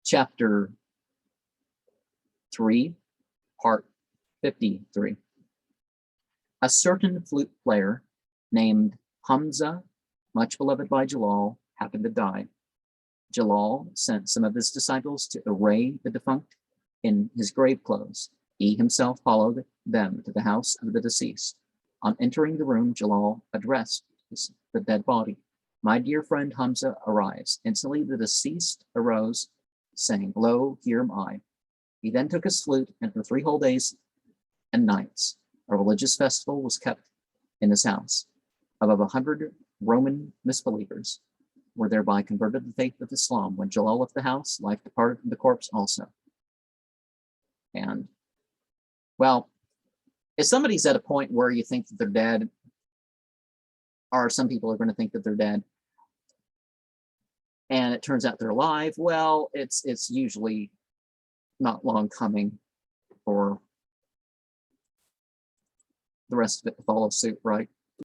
chapter 3, part 53. A certain flute player named Hamza, much beloved by Jalal, happened to die. Jalal sent some of his disciples to array the defunct in his grave clothes. He himself followed them to the house of the deceased. On entering the room, Jalal addressed the dead body. My dear friend Hamza arrives. Instantly the deceased arose, saying, Lo, here am I. He then took his flute, and for 3 whole days and nights, a religious festival was kept in his house. Above 100 Roman misbelievers were thereby converted to the faith of Islam. When Jalal left the house, life departed from the corpse also. And, well, if somebody's at a point where you think that they're dead, or some people are going to think that they're dead, and it turns out they're alive, well, it's usually not long coming for the rest of it to follow suit, right?